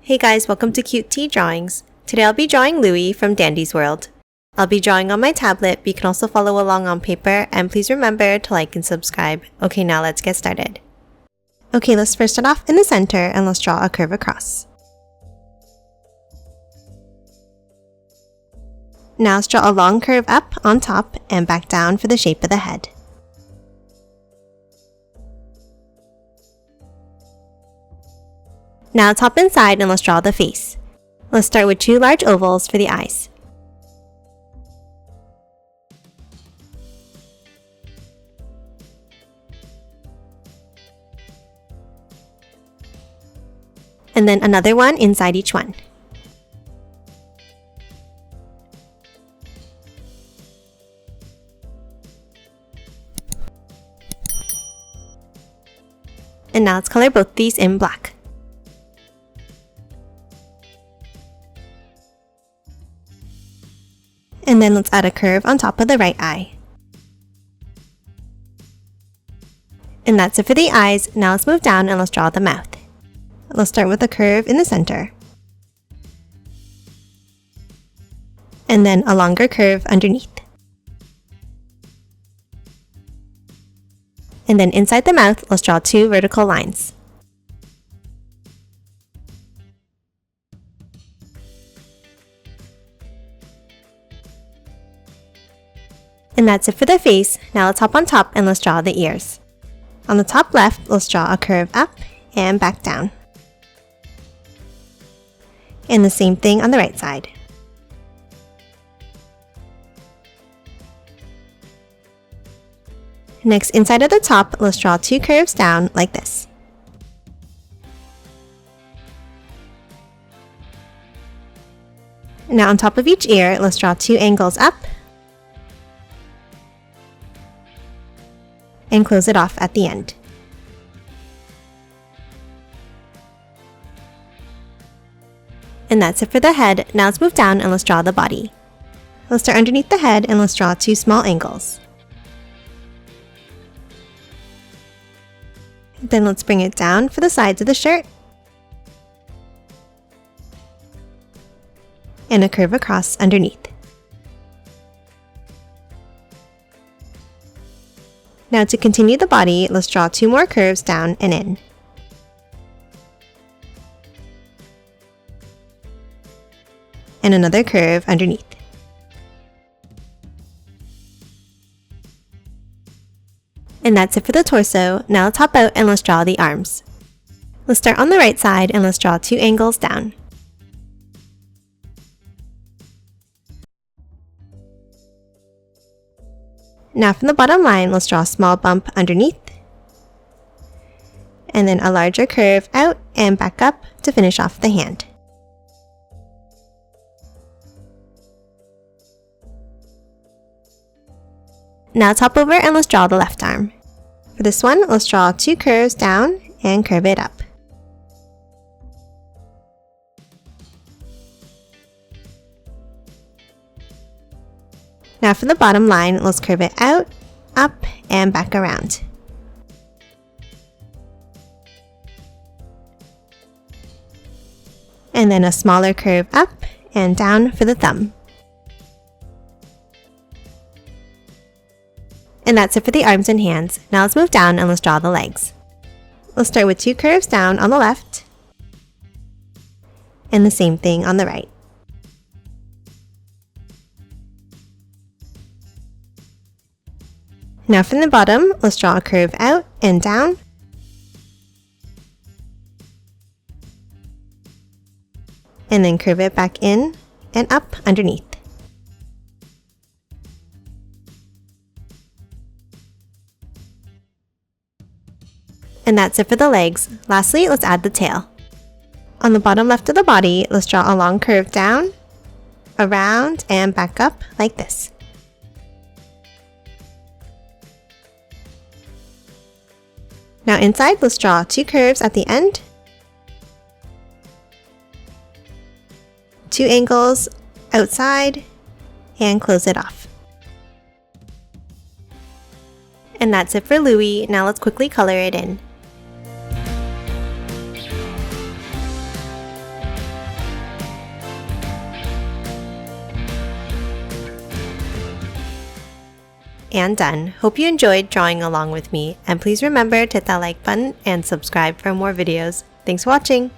Hey guys, welcome to Cute Tea Drawings. Today I'll be drawing Louie from Dandy's World. I'll be drawing on my tablet, but you can also follow along on paper, and please remember to like and subscribe. Okay, now let's get started. Okay, let's first start off in the center and let's draw a curve across. Now let's draw a long curve up on top and back down for the shape of the head. Now let's hop inside and let's draw the face. Let's start with two large ovals for the eyes. And then another one inside each one. And now let's color both these in black. And then let's add a curve on top of the right eye. And that's it for the eyes. Now let's move down and let's draw the mouth. Let's start with a curve in the center. And then a longer curve underneath. And then inside the mouth, let's draw two vertical lines. And that's it for the face. Now let's hop on top and let's draw the ears. On the top left, let's draw a curve up and back down. And the same thing on the right side. Next, inside of the top, let's draw two curves down like this. Now on top of each ear, let's draw two angles up and close it off at the end. And that's it for the head. Now let's move down and let's draw the body. Let's start underneath the head and let's draw two small angles. Then let's bring it down for the sides of the shirt. And a curve across underneath. Now to continue the body, let's draw two more curves down and in. And another curve underneath. And that's it for the torso. Now let's hop out and let's draw the arms. Let's start on the right side and let's draw two angles down. Now from the bottom line, let's draw a small bump underneath. And then a larger curve out and back up to finish off the hand. Now let's hop over and let's draw the left arm. For this one, let's draw two curves down and curve it up. Now for the bottom line, let's curve it out, up, and back around. And then a smaller curve up and down for the thumb. And that's it for the arms and hands. Now let's move down and let's draw the legs. Let's start with two curves down on the left, and the same thing on the right. Now from the bottom, let's draw a curve out and down. And then curve it back in and up underneath. And that's it for the legs. Lastly, let's add the tail. On the bottom left of the body, let's draw a long curve down, around, and back up like this. Now inside, let's draw two curves at the end, two angles outside, and close it off. And that's it for Louie. Now let's quickly color it in. and done. Hope you enjoyed drawing along with me, and please remember to hit that like button and subscribe for more videos. Thanks for watching!